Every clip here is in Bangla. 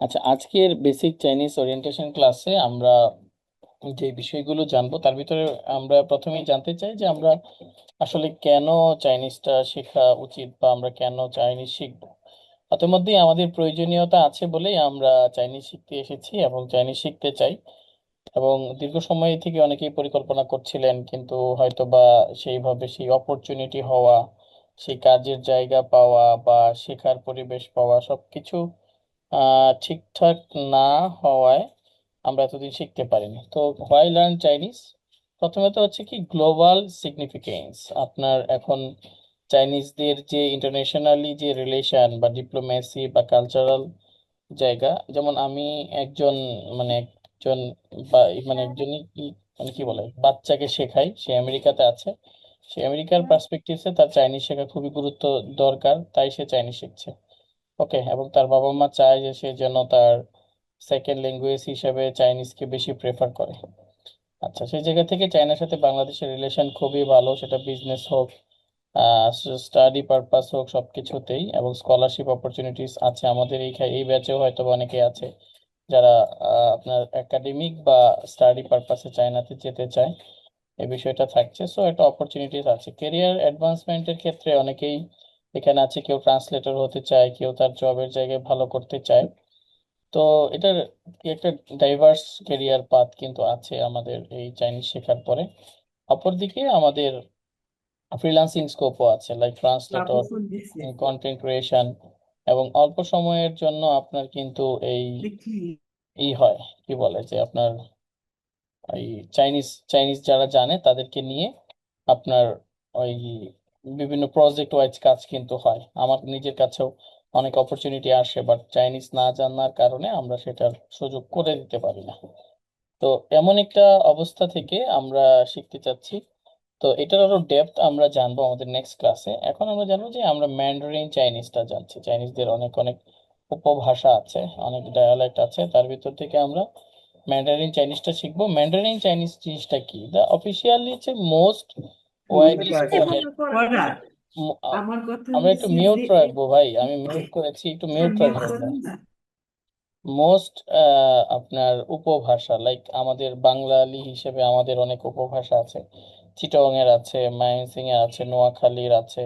আচ্ছা, আজকের বেসিক চাইনিজ ওরিয়েন্টেশন ক্লাসে আমরা যে বিষয়গুলো জানবো তার ভিতরে আমরা প্রথমেই জানতে চাই যে আমরা আসলে কেন চাইনিজটা শেখা উচিত বা আমরা কেন চাইনিজ শিখবো। ইতিমধ্যেই আমাদের প্রয়োজনীয়তা আছে বলেই আমরা চাইনিজ শিখতে এসেছি এবং চাইনিজ শিখতে চাই। এবং দীর্ঘ সময় থেকে অনেকেই পরিকল্পনা করছিলেন, কিন্তু হয়তো বা সেইভাবে সেই অপরচুনিটি হওয়া, সেই কাজের জায়গা পাওয়া বা শেখার পরিবেশ পাওয়া সবকিছু ঠিকঠাক না হওয়ায় আমরা এতদিন শিখতে পারিনি। তো হোয়াই লার্ন চাইনিজ, প্রথমে তো হচ্ছে কি গ্লোবাল সিগনিফিকেন্স। আপনার এখন চাইনিজদের যে ইন্টারন্যাশনালি যে রিলেশন বা ডিপ্লোমেসি বা কালচারাল জায়গা, যেমন আমি একজন একজন বা একজনই কি মানে কি বলে বাচ্চাকে শেখাই, সে আমেরিকাতে আছে। সে আমেরিকার পার্সপেক্টিভসে তার চাইনিজ শেখা খুবই গুরুত্ব দরকার, তাই সে চাইনিজ শিখছে। ওকে, এবং তার বাবা মা চায় যে সে যেন তার সেকেন্ড ল্যাঙ্গুয়েজ হিসেবে চাইনিজকে বেশি প্রেফার করে। আচ্ছা, সেই জায়গা থেকে চায়নার সাথে বাংলাদেশের রিলেশন খুবই ভালো, সেটা বিজনেস হোক, স্টাডি পারপাস হোক, সবকিছুতেই। এবং স্কলারশিপ অপরচুনিটিস আছে আমাদের এই ব্যাচেও হয়তো বা অনেকে আছে যারা আপনার একাডেমিক বা স্টাডি পারপাসে চায়নাতে যেতে চায়। এই বিষয়টা থাকছে, সো একটা অপরচুনিটিস আছে। কেরিয়ার অ্যাডভান্সমেন্টের ক্ষেত্রে অনেকেই এখানে আছে, কেউ ট্রান্সলেটর হতে চায়, কেউ তার জবের জায়গায় ভালো করতে চায়। তো এটার কি একটা ডাইভার্স ক্যারিয়ার পাথ কিন্তু আছে আমাদের এই চাইনিজ শেখার পরে। অপরদিকে আমাদের ফ্রিল্যান্সিং স্কোপও আছে, লাইক ট্রান্সলেটর, কন্টেন্ট ক্রিয়েশন। এবং অল্প সময়ের জন্য আপনার কিন্তু এই হয়, কি বলে যে আপনার এই চাইনিজ চাইনিজ যারা জানে তাদেরকে নিয়ে আপনার ওই বিভিন্ন প্রজেক্ট ওয়াইজ কাজ কিন্তু হয়। আমার নিজের কাছেও অনেক অপরচুনিটি আসে, বাট চাইনিজ না জানার কারণে আমরা সেটার সুযোগ করে দিতে পারি না। তো এমন একটা অবস্থা থেকে আমরা শিখতে চাচ্ছি। তো এটার আরো ডেপথ আমরা জানবো আমাদের নেক্সট ক্লাসে। এখন আমরা জানবো যে আমরা ম্যান্ডারিন চাইনিজটা জানছি। চাইনিজদের অনেক অনেক উপভাষা আছে, অনেক ডায়ালেক্ট আছে, তার ভিতর থেকে আমরা ম্যান্ডারিন চাইনিজটা শিখবো। ম্যান্ডারিন চাইনিজ জিনিসটা কি? দ্য অফিসিয়ালি হচ্ছে মোস্ট ওয়াইডলি স্পোকেন। আমার কথা আমরা একটু হয়েছে মিউট যে রাখবো ভাই, আমি মিউট করেছি, একটু মিউট রাখবো আমরা। মোস্ট আপনার উপভাষা, লাইক আমাদের বাঙালি হিসেবে আমাদের অনেক উপভাষা আছে। চিটং এর আছে, মাইনসিং এর আছে, নোয়াখালীর আছে।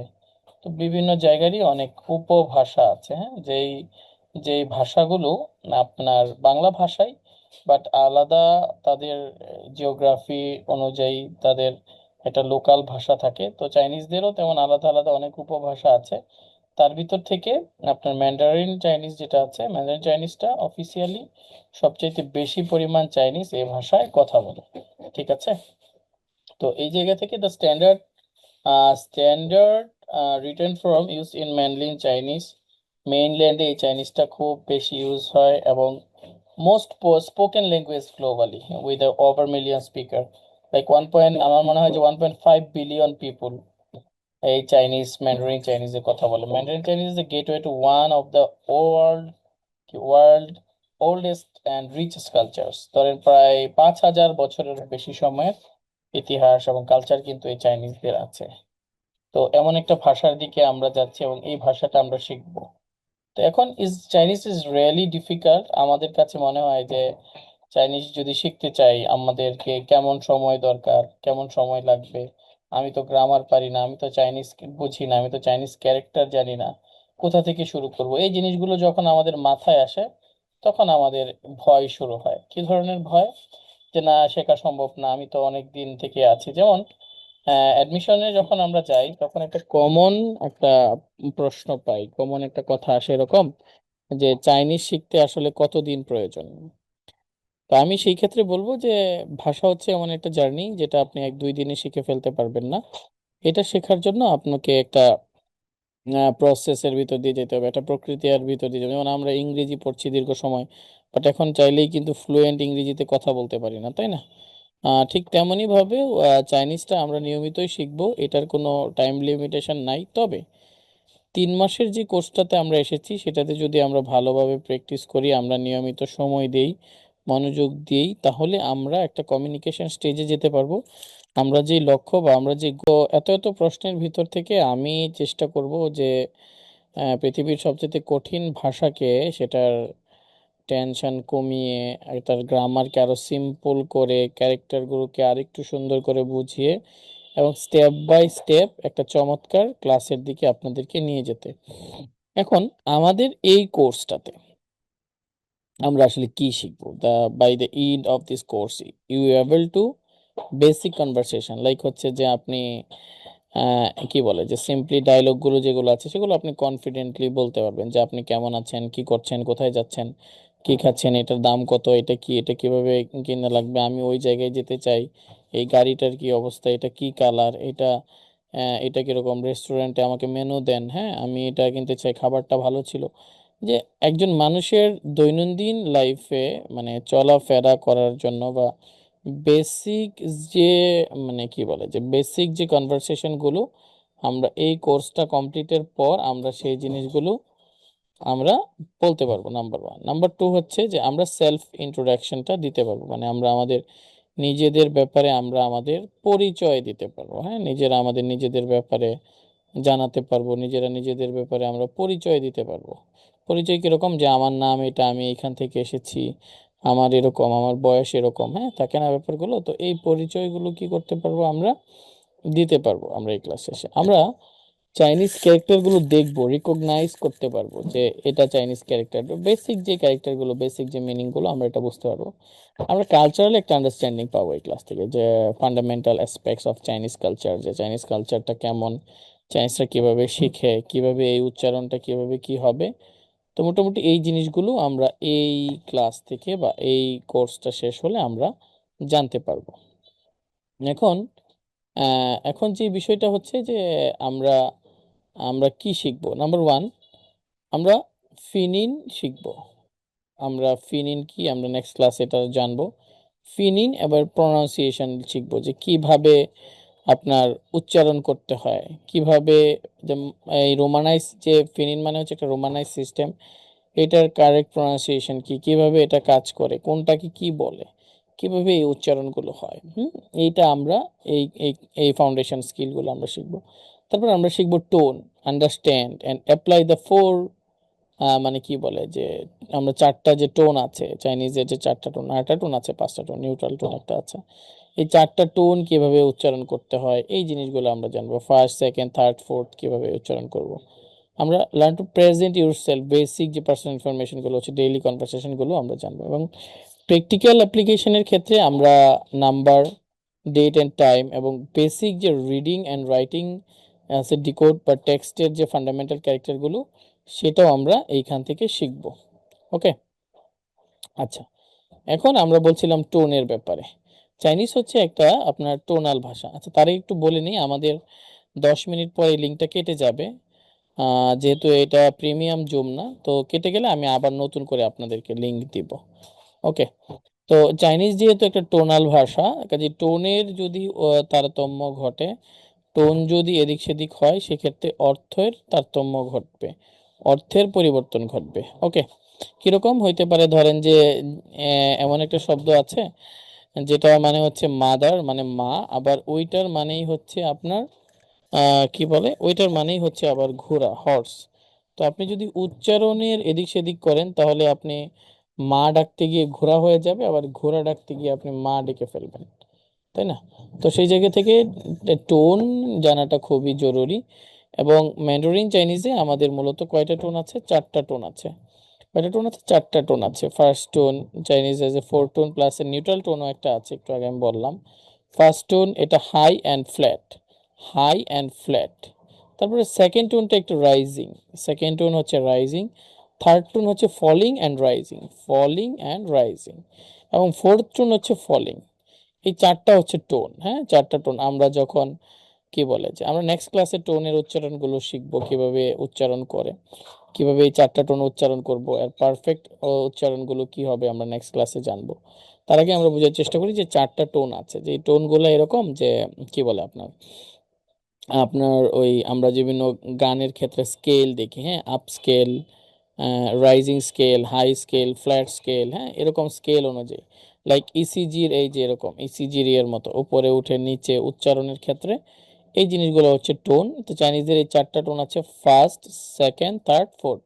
তো বিভিন্ন জায়গারই অনেক উপভাষা আছে, হ্যাঁ। যেই যেই ভাষাগুলো আপনার বাংলা ভাষায়, বাট আলাদা তাদের জিওগ্রাফি অনুযায়ী তাদের একটা লোকাল ভাষা থাকে। তো চাইনিজদেরও তেমন আলাদা আলাদা অনেক উপভাষা আছে। তার ভিতর থেকে আপনার ম্যান্ডারিন চাইনিজ যেটা আছে, ম্যান্ডারিন চাইনিজটা অফিসিয়ালি সবচেয়ে বেশি পরিমাণ চাইনিজ এই ভাষায় কথা বলে। ঠিক আছে। তো এই জায়গা থেকে the standard written form use in mainly Chinese, মেইনল্যান্ডে এই চাইনিজটা খুব বেশি ইউজ হয়। এবং most spoken language globally with over million speaker, like আমার মনে হয় যে 1.5 বিলিয়ন পিপুল এই চাইনিজ ম্যান্ডারিন চাইনিজে কথা বলে। Mandarin Chinese is the gateway to one of the world world oldest and richest cultures. ধরেন প্রায় 5,000 বছরের বেশি সময়ের ইতিহাস এবং কালচার কিন্তু এই চাইনিজদের আছে। তো এমন একটা ভাষার দিকে আমরা যাচ্ছি এবং এই ভাষাটা আমরা শিখবো। তো এখন চাইনিজ ইজ রিয়েলি ডিফিকাল্ট। আমাদের কাছে মনে হয় যে চাইনিজ যদি শিখতে চাই আমাদেরকে কেমন সময় দরকার, কেমন সময় লাগবে। আমি তো গ্রামার পারি না, আমি তো চাইনিজ বুঝি না, আমি তো চাইনিজ ক্যারেক্টার জানি না, কোথা থেকে শুরু করব। এই জিনিসগুলো যখন আমাদের মাথায় আসে তখন আমাদের ভয় শুরু হয়। কি ধরনের ভয়? যে না, শেখা সম্ভব না, আমি তো অনেক দিন থেকে আছি। যেমন অ্যাডমিশনে যখন আমরা যাই তখন একটা কমন একটা প্রশ্ন পাই, কমন একটা কথা আসে এরকম, যে চাইনিজ শিখতে আসলে কতদিন প্রয়োজন। তো আমি সেই ক্ষেত্রে বলবো যে ভাষা হচ্ছে এমন একটা জার্নি যেটা আপনি 1-2 দিনে শিখে ফেলতে পারবেন না। এটা শেখার জন্য আপনাকে একটা প্রসেসের ভিতর দিয়ে যেতে হবে, একটা প্রক্রিয়ার ভিতর দিয়ে যেতে হবে। যেমন আমরা ইংরেজি পড়ছি দীর্ঘ সময়, বাট এখন চাইলেই কিন্তু ফ্লুয়েন্ট ইংরেজিতে কথা বলতে পারি না, তাই না? ঠিক তেমনই ভাবে চাইনিজটা আমরা নিয়মিতই শিখবো, এটার কোনো টাইম লিমিটেশন নাই। তবে 3 মাসের যে কোর্সটাতে আমরা এসেছি সেটাতে যদি আমরা ভালোভাবে প্র্যাকটিস করি, আমরা নিয়মিত সময় দেই, মনোযোগ দিই, তাহলে আমরা একটা কমিউনিকেশন স্টেজে যেতে পারবো। আমরা যে লক্ষ্য বা আমরা যে এত এত প্রশ্নের ভিতর থেকে আমি চেষ্টা করব যে পৃথিবীর সবচেয়ে কঠিন ভাষাকে, সেটার টেনশন কমিয়ে তার গ্রামারকে আরো সিম্পল করে ক্যারেক্টারগুলোকে আরেকটু সুন্দর করে বুঝিয়ে এবং স্টেপ বাই স্টেপ একটা চমৎকার ক্লাসের দিকে আপনাদেরকে নিয়ে যেতে। এখন আমাদের এই কোর্সটাতে আমরা আসলে কি শিখবো? By the end of this course you able to basic conversation, like হচ্ছে যে আপনি কি বলে যে সিম্পলি ডায়লগগুলো যেগুলো আছে সেগুলো আপনি কনফিডেন্টলি বলতে পারবেন যে আপনি কেমন আছেন, কি করছেন, কোথায় যাচ্ছেন, কি খাচ্ছেন, এটার দাম কত, এটা কি, এটা কিভাবে কিনা লাগবে, আমি ওই জায়গায় যেতে চাই, এই গাড়িটার কি অবস্থা, এটা কি কালার, এটা কিরকম, রেস্টুরেন্টে আমাকে মেনু দেন, হ্যাঁ আমি এটা কিনতে চাই, খাবারটা ভালো ছিল। যে একজন মানুষের দৈনন্দিন লাইফে মানে চলাফেরা করার জন্য বা বেসিক যে মানে কি বলে যে বেসিক যে কনভারসেশন গুলো আমরা এই কোর্সটা কমপ্লিটের পর আমরা সেই জিনিসগুলো আমরা বলতে পারবো। Number one. নাম্বার টু হচ্ছে যে আমরা সেলফ ইন্ট্রোডাকশনটা দিতে পারবো, মানে আমরা আমাদের নিজেদের ব্যাপারে আমরা আমাদের পরিচয় দিতে পারবো। হ্যাঁ, নিজেরা আমাদের নিজেদের ব্যাপারে জানাতে পারবো, নিজেরা নিজেদের ব্যাপারে আমরা পরিচয় দিতে পারবো। পরিচয় কিরকম? যে আমার নাম এটা, আমি এখান থেকে এসেছি, আমার এরকম, আমার বয়স এরকম, হ্যাঁ থাকে না ব্যাপারগুলো। তো এই পরিচয়গুলো কি করতে পারবো আমরা? দিতে পারবো। আমরা এই ক্লাস শেষে আমরা চাইনিজ ক্যারেক্টার গুলো দেখবো, রিকগনাইজ করতে পারবো যে এটা চাইনিজ ক্যারেক্টার, বেসিক যে ক্যারেক্টার গুলো, বেসিক যে মিনিং গুলো আমরা এটা বুঝতে পারবো। আমরা কালচারাল একটা আন্ডারস্ট্যান্ডিং পাবো এই ক্লাস থেকে, যে fundamental aspects of Chinese culture, যে চাইনিজ কালচারটা কেমন, চাইনিজরা কিভাবে শিখে, কিভাবে এই উচ্চারণটা কিভাবে কি হবে। তো মোটামুটি এই জিনিসগুলো আমরা এই ক্লাস থেকে বা এই কোর্সটা শেষ হলে আমরা জানতে পারবো। এখন এখন যে বিষয়টা হচ্ছে যে আমরা আমরা কি শিখবো? নাম্বার ওয়ান, আমরা ফিনিন শিখবো। আমরা ফিনিন কি আমরা নেক্সট ক্লাসে এটা জানবো। ফিনিন এবার প্রনাউন্সিয়েশন শিখবো, যে কিভাবে আপনার উচ্চারণ করতে হয়, কিভাবে যে এই রোমানাইজ, যে ফিনিন মানে হচ্ছে একটা রোমানাইজ সিস্টেম, এটার কারেক্ট প্রনাউন্সিয়েশন কি, কিভাবে এটা কাজ করে, কোনটাকে কি বলে, কিভাবে এই উচ্চারণগুলো হয়। এইটা আমরা এই এই এই ফাউন্ডেশন স্কিলগুলো আমরা শিখবো। তারপর আমরা শিখবো tone, understand and apply the four, মানে কি বলে যে আমরা চারটা যে টোন আছে চাইনিজের, যে চারটা টোন, আটটা টোন আছে, পাঁচটা টোন, নিউট্রাল টোন একটা আছে, এই চারটা টোন কিভাবে উচ্চারণ করতে হয় এই জিনিসগুলো আমরা জানবো। ফার্স্ট, সেকেন্ড, থার্ড, ফোর্থ কিভাবে উচ্চারণ করব। আমরা learn to present your self, basic যে পার্সোনাল ইনফরমেশন গুলো হচ্ছে, ডেইলি কনভারসেশন গুলো আমরা জানবো। এবং প্র্যাকটিক্যাল অ্যাপ্লিকেশনের ক্ষেত্রে আমরা নাম্বার, ডেট অ্যান্ড টাইম এবং বেসিক যে রিডিং অ্যান্ড রাইটিং আছে, ডিকোড বা টেক্সটের যে ফান্ডামেন্টাল ক্যারেক্টারগুলো, সেটাও আমরা এইখান থেকে শিখব। ওকে, আচ্ছা। এখন আমরা বলছিলাম টোনের ব্যাপারে। চাইনিজ হচ্ছে একটা আপনার টোনাল ভাষা। আচ্ছা, তার একটু বলে নিই, আমাদের 10 মিনিট পরে এই লিঙ্কটা কেটে যাবে। যেহেতু এটা প্রিমিয়াম জুম না, তো কেটে গেলে আমি আবার নতুন করে আপনাদেরকে লিঙ্ক দিব। ওকে, তো চাইনিজ যেহেতু একটা টোনাল ভাষা, কাজে টোনের যদি তারতম্য ঘটে, টোন যদি এদিক সেদিক হয়, সেক্ষেত্রে অর্থের তারতম্য ঘটবে, অর্থের পরিবর্তন ঘটবে। ওকে, কিরকম হইতে পারে? ধরেন যে এমন একটা শব্দ আছে যেটা মানে হচ্ছে মাদার, মানে মা, আবার ওইটার মানেই হচ্ছে আপনার কি বলে, ওইটার মানেই হচ্ছে আবার ঘোড়া, হর্স। তো আপনি যদি উচ্চারণের এদিক সেদিক করেন, তাহলে আপনি মা ডাকতে গিয়ে ঘোড়া হয়ে যাবে, আবার ঘোড়া ডাকতে গিয়ে আপনি মা ডেকে ফেলবেন, তাই না? তো সেই জায়গা থেকে টোন জানাটা খুবই জরুরি। এবং ম্যান্ডারিন চাইনিজে আমাদের মূলত কয়টা টোন আছে? চারটা টোন আছে। কয়টা টোন আছে? চারটা টোন আছে। ফার্স্ট টোন চাইনিজ এ 4 টোন প্লাস এ নিউট্রাল টোনও একটা আছে, একটু আগে আমি বললাম। ফার্স্ট টোন এটা high and flat, high and flat. তারপরে সেকেন্ড টোনটা একটু রাইজিং, সেকেন্ড টোন হচ্ছে রাইজিং। থার্ড টোন হচ্ছে falling and rising, falling and rising. এবং ফোর্থ টোন হচ্ছে ফলিং। এই চারটা হচ্ছে টোন। হ্যাঁ, চারটা টোন আমরা যখন কি বলে যে আমরা নেক্সট ক্লাসে টোনের উচ্চারণগুলো শিখবো, কিভাবে উচ্চারণ করে, কিভাবে এই চারটা টোন উচ্চারণ করব, এর পারফেক্ট উচ্চারণগুলো কি হবে আমরা নেক্সট ক্লাসে জানবো। তার আগে আমরা বোঝার চেষ্টা করি যে চারটা টোন আছে, যে এই টোনগুলো এরকম যে কি বলে আপনার আপনার ওই আমরা বিভিন্ন গানের ক্ষেত্রে স্কেল দেখি, হ্যাঁ, up scale, rising scale, high scale, flat scale, হ্যাঁ এরকম স্কেল অনুযায়ী, লাইক ইসিজির এই যে এরকম ইসিজির এর মতো উপরে উঠে নিচে উচ্চারণের ক্ষেত্রে এই জিনিসগুলো হচ্ছে টোন। তো চাইনিজদের এই চারটা টোন আছে, ফার্স্ট, সেকেন্ড, থার্ড, ফোর্থ।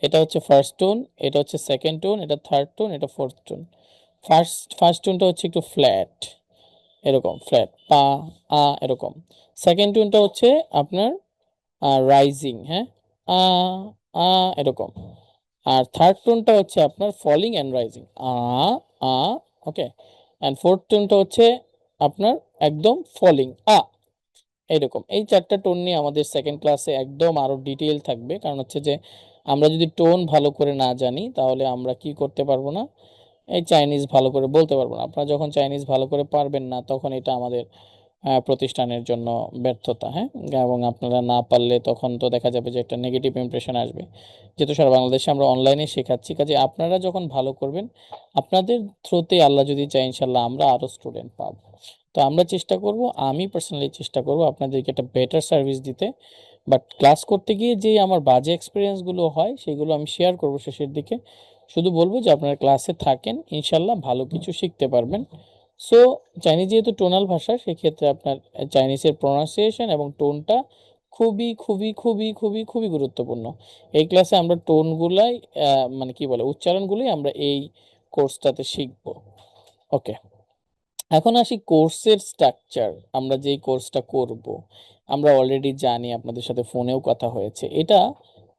এটা হচ্ছে ফার্স্ট টোন, এটা হচ্ছে সেকেন্ড টোন, এটা থার্ড টোন, এটা ফোর্থ টোন। ফার্স্ট টোনটা হচ্ছে একটু ফ্ল্যাট, এরকম ফ্ল্যাট পা আ এরকম। সেকেন্ড টোনটা হচ্ছে আপনার রাইজিং, হ্যাঁ, আ আ এরকম। আর থার্ড টোনটা হচ্ছে আপনার ফলিং অ্যান্ড রাইজিং, আ আ। ওকে। অ্যান্ড ফোর্থ টোনটা হচ্ছে আপনার একদম ফলিং, আ। এইরকম এই চারটা টোন নিয়ে আমাদের সেকেন্ড ক্লাসে একদম আরো ডিটেইল থাকবে, কারণ হচ্ছে যে আমরা যদি টোন ভালো করে না জানি তাহলে আমরা কি করতে পারবো না, এই চাইনিজ ভালো করে বলতে পারবো না। আপনারা যখন চাইনিজ ভালো করে পারবেন না তখন এটা আমাদের প্রতিষ্ঠানের জন্য ব্যর্থতা, হ্যাঁ। এবং আপনারা না পারলে তখন তো দেখা যাবে যে একটা নেগেটিভ ইমপ্রেশন আসবে। যেহেতু সারা বাংলাদেশে আমরা অনলাইনে শেখাচ্ছি, কাজে আপনারা যখন ভালো করবেন আপনাদের থ্রুতে আল্লাহ যদি চায় ইনশাল্লাহ আমরা আরো স্টুডেন্ট পাবো। তো আমরা চেষ্টা করব, আমি পার্সোনালি চেষ্টা করব আপনাদেরকে একটা বেটার সার্ভিস দিতে। বাট ক্লাস করতে গিয়ে যে আমার বাজে এক্সপিরিয়েন্সগুলো হয় সেগুলো আমি শেয়ার করব শেষের দিকে। শুধু বলবো যে আপনারা ক্লাসে থাকেন, ইনশাল্লাহ ভালো কিছু শিখতে পারবেন। সো চাইনিজ যেহেতু টোনাল ভাষা, সেক্ষেত্রে আপনার চাইনিজের প্রোনাউন্সিয়েশন এবং টোনটা খুবই খুবই খুবই খুবই খুবই গুরুত্বপূর্ণ। এই ক্লাসে আমরা টোনগুলাই মানে কি বলে উচ্চারণগুলোই আমরা এই কোর্সটাতে শিখবো। ওকে। এখন আসি কোর্সের স্ট্রাকচার। আমরা যেই কোর্সটা করব, আমরা অলরেডি জানি, আপনাদের সাথে ফোনেও কথা হয়েছে, এটা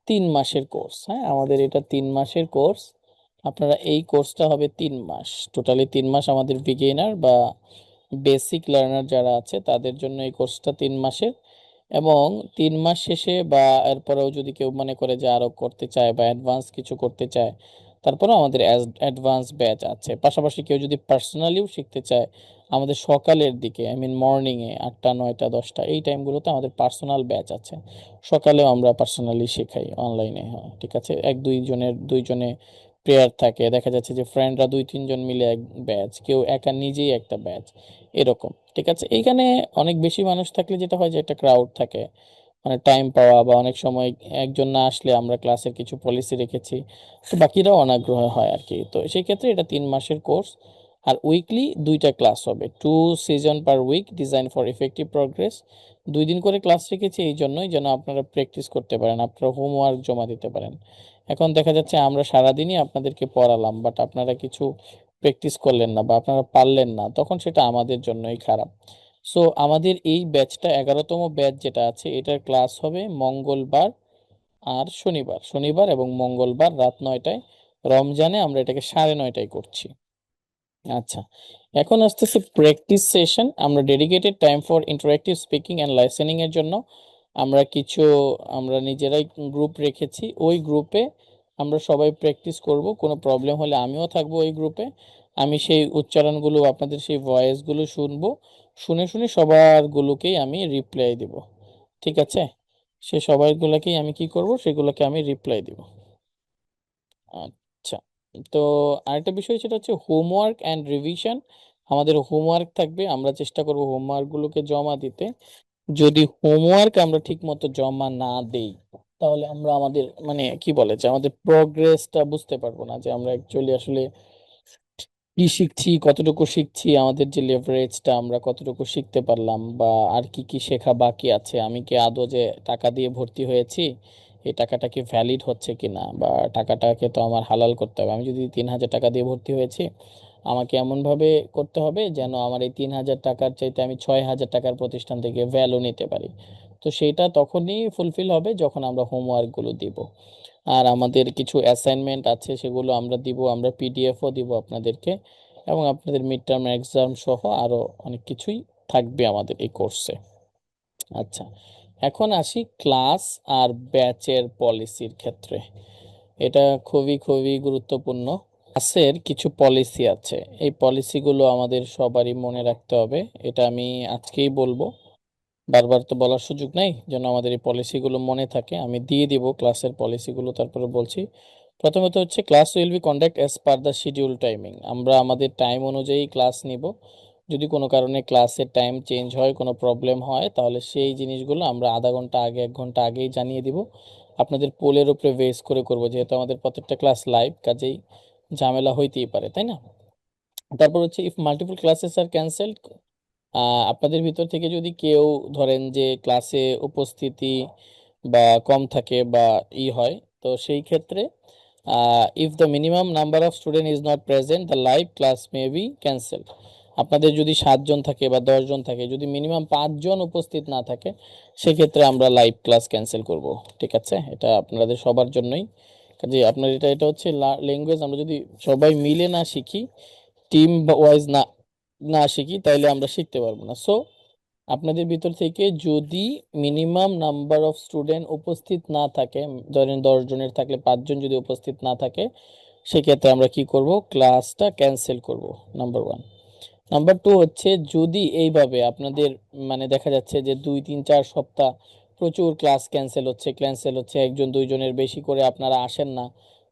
3 মাসের কোর্স। হ্যাঁ, আমাদের এটা 3 মাসের কোর্স। আপনারা এই কোর্সটা হবে 3 মাস, টোটালি 3 মাস আমাদের বিগিনার বা বেসিক লার্নার যারা আছে তাদের জন্য এই কোর্সটা 3 মাসের। এবং 3 মাস শেষে বা এরপরেও যদি কেউ মনে করে যে আরো করতে চায় বা অ্যাডভান্স কিছু করতে চায়, তারপরেও আমাদের অ্যাডভান্স ব্যাচ আছে। পাশাপাশি কেউ যদি পার্সোনালিও শিখতে চায়, আমাদের সকালের দিকে, আই মিন মর্নিংয়ে 8টা 9টা 10টা এই টাইমগুলোতে আমাদের পার্সোনাল ব্যাচ আছে। সকালেও আমরা পার্সোনালি শেখাই অনলাইনে, হ্যাঁ ঠিক আছে। এক দুইজনে প্রেয়ার থাকে, দেখা যাচ্ছে যে ফ্রেন্ডরা 2-3 জন মিলে এক ব্যাচ, কেউ একা নিজেই একটা ব্যাচ, এরকম। ঠিক আছে, এইখানে অনেক বেশি মানুষ থাকলে যেটা হয় যে একটা ক্রাউড থাকে, মানে টাইম পাওয়া বা অনেক সময় একজন না আসলে আমরা ক্লাসের কিছু পলিসি রেখেছি, তো বাকিরাও অনাগ্রহ হয় আর কি। তো সেই ক্ষেত্রে এটা 3 মাসের কোর্স। আর উইকলি 2টা ক্লাস হবে, 2 session per week, design for effective progress. 2 দিন করে ক্লাস রেখেছি এই জন্যই যেন আপনারা প্র্যাকটিস করতে পারেন, আপনারা হোমওয়ার্ক জমা দিতে পারেন। এখন দেখা যাচ্ছে আমরা সারাদিনই আপনাদেরকে পড়ালাম, বাট আপনারা কিছু প্র্যাকটিস করলেন না বা আপনারা পারলেন না, তখন সেটা আমাদের জন্যই খারাপ। সো আমাদের এই ব্যাচটা 11তম ব্যাচ যেটা আছে, এটার ক্লাস হবে মঙ্গলবার আর শনিবার, শনিবার এবং মঙ্গলবার রাত 9টায়। রমজানে আমরা এটাকে 9:30টায় করছি। আচ্ছা, এখন আসতেছে প্র্যাকটিস সেশন। আমরা dedicated time for interactive speaking and listening এর জন্য আমরা কিছু আমরা নিজেরাই গ্রুপ রেখেছি। ওই গ্রুপে আমরা সবাই প্র্যাকটিস করব, কোনো প্রবলেম হলে আমিও থাকবো ওই গ্রুপে। আমি সেই উচ্চারণগুলো, আপনাদের সেই ভয়েসগুলো শুনবো, শুনে শুনে সবার গুলোকেই আমি রিপ্লাই দিব। ঠিক আছে, সে সবাইগুলোকেই আমি কি করব, সেগুলোকে আমি রিপ্লাই দিব। আচ্ছা, তো আরেকটা বিষয় সেটা হচ্ছে হোমওয়ার্ক অ্যান্ড রিভিশন। আমাদের হোমওয়ার্ক থাকবে, আমরা চেষ্টা করব হোমওয়ার্ক গুলোকে জমা দিতে। যদি হোমওয়ার্ক আমরা ঠিক মতো জমা না দেই তাহলে আমরা আমাদের মানে কি বলে যে আমাদের প্রোগ্রেসটা বুঝতে পারবো না, যে আমরা অ্যাকচুয়ালি আসলে কি শিখছি, কতটুকু শিখছি, আমাদের যে লেভারেজটা আমরা কতটুকু শিখতে পারলাম, বা আর কি কি শেখা বাকি আছে, আমি কি আদৌ যে টাকা দিয়ে ভর্তি হয়েছি এই টাকাটা কি ভ্যালিড হচ্ছে কিনা, বা টাকাটাকে তো আমার হালাল করতে হবে। আমি যদি 3,000 টাকা দিয়ে ভর্তি হয়েছি, আমাকে এমন ভাবে করতে হবে যেন আমার এই 3,000 টাকার চাইতে আমি 6,000 টাকার প্রতিষ্ঠান থেকে ভ্যালু নিতে পারি। তো সেইটা তখনই ফুলফিল হবে যখন আমরা হোমওয়ার্ক গুলো দিব। আর আমাদের কিছু অ্যাসাইনমেন্ট আছে, সেগুলো আমরা দিব, আমরা পিডিএফও দিব আপনাদেরকে। এবং আপনাদের মিড টার্ম এক্সাম সহ আরো অনেক কিছুই থাকবে আমাদের এই কোর্সে। আচ্ছা, এখন আসি ক্লাস আর ব্যাচের পলিসির ক্ষেত্রে। এটা খুবই খুবই গুরুত্বপূর্ণ। ক্লাসের কিছু পলিসি আছে, এই পলিসিগুলো আমাদের সবারই মনে রাখতে হবে। এটা আমি আজকেই বলবো, বারবার তো বলার সুযোগ নাই, যেন আমাদের এই পলিসিগুলো মনে থাকে। আমি দিয়ে দিব ক্লাসের পলিসিগুলো, তারপরে বলছি। প্রথমত হচ্ছে class will be conduct as per the schedule timing. আমরা আমাদের টাইম অনুযায়ী ক্লাস নিব। যদি কোনো কারণে ক্লাসের টাইম চেঞ্জ হয়, কোনো প্রবলেম হয়, তাহলে সেই জিনিসগুলো আমরা আধা ঘন্টা আগে 1 ঘন্টা আগেই জানিয়ে দিব। আপনাদের পোলের উপরে বেস করে করব, যেহেতু আমাদের প্রত্যেকটা ক্লাস লাইভ, কাজেই ঝামেলা হইতেই পারে, তাই না। তারপর হচ্ছে if multiple classes are cancelled, আপনাদের ভিতর থেকে যদি কেউ ধরেন যে ক্লাসে উপস্থিতি বা কম থাকে বা হয়, তো সেই ক্ষেত্রে if the minimum number of student is not present the live class may be cancel. আপনাদের যদি 7 জন থাকে বা 10 জন থাকে, যদি মিনিমাম 5 জন উপস্থিত না থাকে, সেক্ষেত্রে আমরা লাইভ ক্লাস ক্যান্সেল করব। ঠিক আছে, এটা আপনাদের সবার জন্যই। কাজে আপনার এটা এটা হচ্ছে ল্যাঙ্গুয়েজ। আমরা যদি সবাই মিলে না শিখি, টিম ওয়াইজ না না শিখি, তাইলে আমরা শিখতে পারবো না। সো আপনাদের ভিতর থেকে যদি মিনিমাম নাম্বার অফ স্টুডেন্ট উপস্থিত না থাকে, ধরেন 10 জনের থাকলে 5 জন যদি উপস্থিত না থাকে, সেক্ষেত্রে আমরা কি করব, ক্লাসটা ক্যান্সেল করব। নাম্বার 1। নাম্বার 2 হচ্ছে, যদি এইভাবে আপনাদের মানে দেখা যাচ্ছে যে 2 3 4 সপ্তাহ প্রচুর ক্লাস ক্যান্সেল হচ্ছে, 1 2 জনের বেশি করে আপনারা আসেন না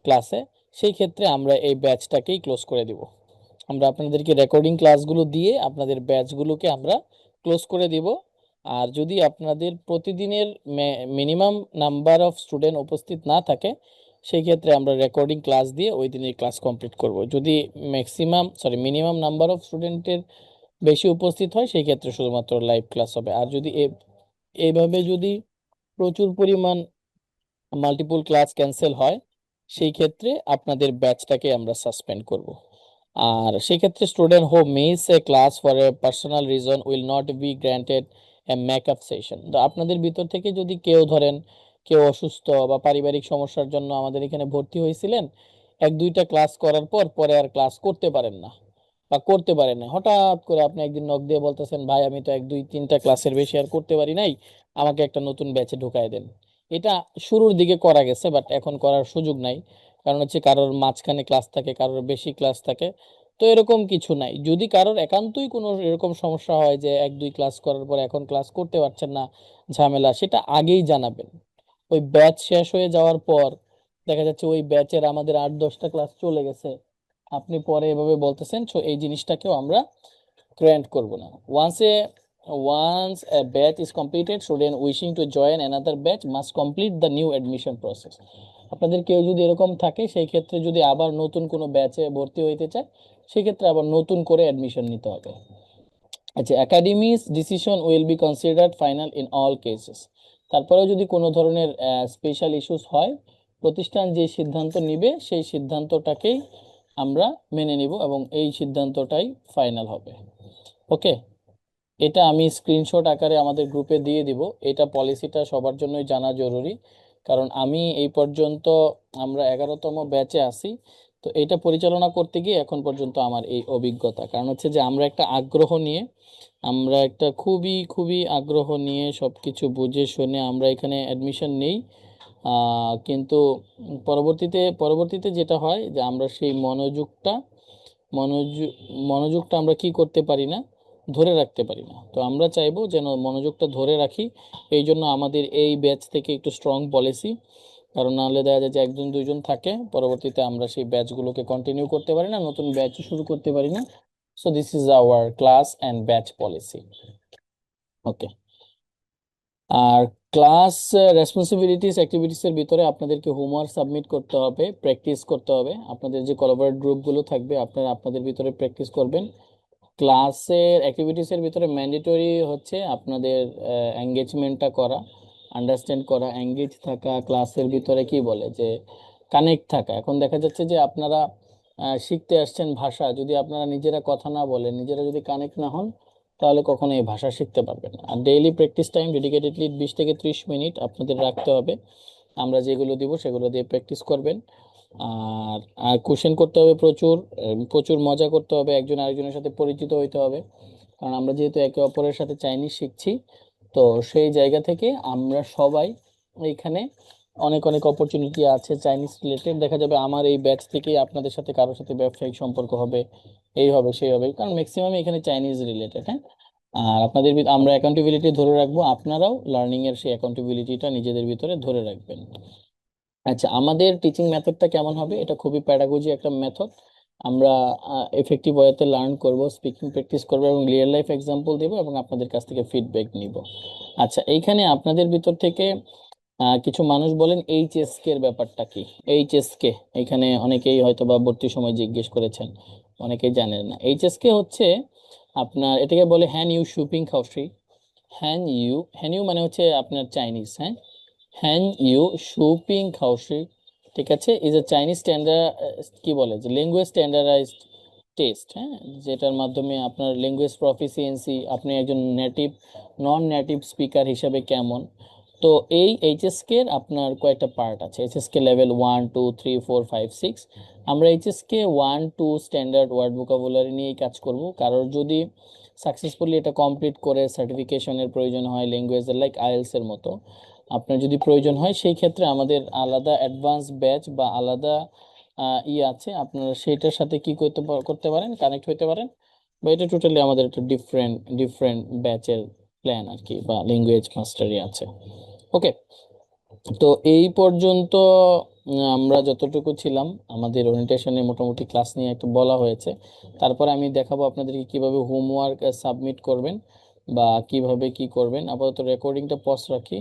ক্লাসে, সেই ক্ষেত্রে আমরা এই ব্যাচটাকেই ক্লোজ করে দিব। আমরা আপনাদেরকে রেকর্ডিং ক্লাসগুলো দিয়ে আপনাদের ব্যাচগুলোকে আমরা ক্লোজ করে দিব। আর যদি আপনাদের প্রতিদিনের মিনিমাম নাম্বার অফ স্টুডেন্ট উপস্থিত না থাকে, সেই ক্ষেত্রে আমরা রেকর্ডিং ক্লাস দিয়ে ওই দিনের ক্লাস কমপ্লিট করব। যদি মিনিমাম নাম্বার অফ স্টুডেন্টের বেশি উপস্থিত হয়, সেই ক্ষেত্রে শুধুমাত্র লাইভ ক্লাস হবে। আর যদি এইভাবে যদি প্রচুর পরিমাণ মাল্টিপল ক্লাস ক্যান্সেল হয়, সেই ক্ষেত্রে আপনাদের ব্যাচটাকে আমরা সাসপেন্ড করব। আর সেক্ষেত্রে student who miss A class for a personal reason will not be granted A makeup session. তো আপনাদের ভিতর থেকে যদি কেউ ধরেন কেউ অসুস্থ বা পারিবারিক সমস্যার জন্য আমাদের এখানে ভর্তি হয়েছিলেন, 1 2টা ক্লাস করার পর পরে আর ক্লাস করতে পারেন না বা করতে পারেন না, হঠাৎ করে আপনি একদিন নক দিয়ে বলতেছেন, ভাই আমি তো 1 2 3টা ক্লাসের বেশি আর করতে পারি নাই, আমাকে একটা নতুন ব্যাচে ঢুকায় দেন। এটা শুরুর দিকে করা গেছে, বাট এখন করার সুযোগ নাই। কারণ হচ্ছে কারোর মাঝখানে ক্লাস থাকে, কারোর বেশি ক্লাস থাকে। তো এরকম কিছু নাই। যদি কারোর একান্তই কোনো এরকম সমস্যা হয় যে 1 2 ক্লাস করার পর এখন ক্লাস করতে পারছেন না, ঝামেলা, সেটা আগেই জানাবেন। ওই ব্যাচ শেষ হয়ে যাওয়ার পর দেখা যাচ্ছে ওই ব্যাচের আমাদের 8 10টা ক্লাস চলে গেছে, আপনি পরে এভাবে বলতেছেন, সো এই জিনিসটাকেও আমরা গ্র্যান্ট করব না। Once a batch is completed, student wishing to join another batch must complete the new admission process. আপনাদের কেউ যদি এরকম থাকে, সেই ক্ষেত্রে যদি আবার নতুন কোনো ব্যাচে ভর্তি হইতে চায়, সেক্ষেত্রে আবার নতুন করে অ্যাডমিশন নিতে হবে। আচ্ছা, academy's decision will be considered final in all cases. তারপরেও যদি কোনো ধরনের স্পেশাল ইস্যুস হয়, প্রতিষ্ঠান যে সিদ্ধান্ত নিবে সেই সিদ্ধান্তটাকেই আমরা মেনে নিব এবং এই সিদ্ধান্তটাই ফাইনাল হবে। ওকে, এটা আমি স্ক্রিনশট আকারে আমাদের গ্রুপে দিয়ে দিব। এটা পলিসিটা সবার জন্যই জানা জরুরি, কারণ আমি এই পর্যন্ত আমরা 11তম ব্যাচে আছি। তো এটা পরিচালনা করতে গিয়ে এখন পর্যন্ত আমার এই অভিজ্ঞতা, কারণ হচ্ছে যে আমরা একটা খুবই খুবই আগ্রহ নিয়ে সবকিছু বুঝে শুনে আমরা এখানে অ্যাডমিশন নেই। কিন্তু পরবর্তীতে যেটা হয় যে আমরা সেই মনোযোগ মনোযোগটা আমরা কি করতে পারি না, ধরে রাখতে পারি না। তো আমরা চাইবো যেন মনোযোগটা ধরে রাখি। এই জন্য আমাদের এই ব্যাচ থেকে একটু স্ট্রং পলিসি, কারণ নাহলে দেখা যায় যে 1 2 জন থাকে, পরবর্তীতে আমরা সেই ব্যাচগুলোকে কন্টিনিউ করতে পারি না, নতুন ব্যাচও শুরু করতে পারি না। So this is our class and batch policy. Okay. আর ক্লাস রেসপন্সিবিলিটিস অ্যাক্টিভিটিস এর ভিতরে আপনাদেরকে হোমওয়ার্ক সাবমিট করতে হবে, প্র্যাকটিস করতে হবে। আপনাদের যে কোলাবরেট গ্রুপগুলো থাকবে, আপনারা আপনাদের ভিতরে প্র্যাকটিস করবেন। ক্লাসের অ্যাক্টিভিটিস এর ভিতরে ম্যান্ডেটরি হচ্ছে আপনাদের এঙ্গেজমেন্টটা করা, আন্ডারস্ট্যান্ড করা, এঙ্গেজ থাকা, ক্লাসের ভিতরে কি বলে যে কানেক্ট থাকা। এখন দেখা যাচ্ছে যে আপনারা শিখতে আসছেন ভাষা, যদি আপনারা নিজেরা কথা না বলেন, নিজেরা যদি কানেক্ট না হন, তাহলে কখনো এই ভাষা শিখতে পারবেন না। আর ডেইলি প্র্যাকটিস টাইম ডেডিকেটেডলি 20 থেকে 30 মিনিট আপনাদের রাখতে হবে। আমরা যেগুলো দিব সেগুলো দিয়ে প্র্যাকটিস করবেন। আর আর কোশ্চেন করতে হবে প্রচুর, প্রচুর মজা করতে হবে, একজন আরেকজনের সাথে পরিচিত হইতে হবে। কারণ আমরা যেহেতু একে অপরের সাথে চাইনিজ শিখছি, তো সেই জায়গা থেকে আমরা সবাই এইখানে অনেক অনেক অপরচুনিটি আছে চাইনিজ রিলেটেড। দেখা যাবে আমার এই ব্যাচ থেকেই আপনাদের সাথে কারোর সাথে ব্যবসায়িক সম্পর্ক হবে, এই হবে সেই হবে, কারণ ম্যাক্সিমাম এখানে চাইনিজ রিলেটেড। হ্যাঁ, আর আমরা অ্যাকাউন্টেবিলিটি ধরে রাখবো, আপনারাও লার্নিং এর সেই অ্যাকাউন্টেবিলিটিটা নিজেদের ভিতরে ধরে রাখবেন। আচ্ছা, আমাদের টিচিং মেথডটা কেমন হবে? এটা খুবই প্যাডাগজি একটা মেথড। আমরা এফেক্টিভ ওয়েতে লার্ন করব, স্পিকিং প্র্যাকটিস করব এবং রিয়েল লাইফ এক্সাম্পল দেব এবং আপনাদের কাছ থেকে ফিডব্যাক নিব। আচ্ছা, এইখানে আপনাদের ভিতর থেকে কিছু মানুষ বলেন এইচএসকে এর ব্যাপারটা কি। এইচএসকে এখানে অনেকেই হয়তো বা ভর্তির সময় জিজ্ঞেস করেছেন, অনেকেই জানেন না। এইচএসকে হচ্ছে আপনার, এটাকে বলে হ্যান ইউ শুপিং খাওসি। হ্যান ইউ মানে হচ্ছে আপনার চাইনিজ। হ্যাঁ, হ্যান ইউ শুপিং খাওসি ঠিক আছে, ইজ এ চাইনিজ স্ট্যান্ডার্ড, কি বলে যে ল্যাঙ্গুয়েজ স্ট্যান্ডার্ডাইজড টেস্ট, হ্যাঁ, যেটার মাধ্যমে আপনার ল্যাঙ্গুয়েজ প্রফিসিয়েন্সি, আপনি একজন নেটিভ নন নেটিভ স্পিকার হিসাবে কেমন। তো এই এইচএসকে আপনার কয়েকটা পার্ট আছে, এইচএসকে লেভেল 1 2 3 4 5 6। আমরা এইচএসকে 1 2 স্ট্যান্ডার্ড ওয়ার্ড ভোকাবুলারি নিয়েই কাজ করব। কারোর যদি সাকসেসফুলি এটা কমপ্লিট করে সার্টিফিকেশনের প্রয়োজন হয় ল্যাঙ্গুয়েজের, লাইক আইএলস এর মতো, আপনার যদি প্রয়োজন হয় সেই ক্ষেত্রে আমাদের আলাদা অ্যাডভান্স ব্যাচ বা আলাদা আছে, আপনারা সেইটার সাথে কি করতে পারেন, কানেক্ট হতে পারেন। বা এটা টোটালি আমাদের একটা ডিফারেন্ট ডিফারেন্ট ব্যাচের প্ল্যান আর কি, বা ল্যাঙ্গুয়েজ মাস্টারি আছে। ওকে, তো এই পর্যন্ত আমরা যতটুকু ছিলাম আমাদের ওরিয়েন্টেশনে মোটামুটি ক্লাস নিয়ে একটু বলা হয়েছে। তারপরে আমি দেখাবো আপনাদেরকে কিভাবে হোমওয়ার্ক সাবমিট করবেন বা কিভাবে কি করবেন। আপাতত রেকর্ডিংটা পজ রাখি।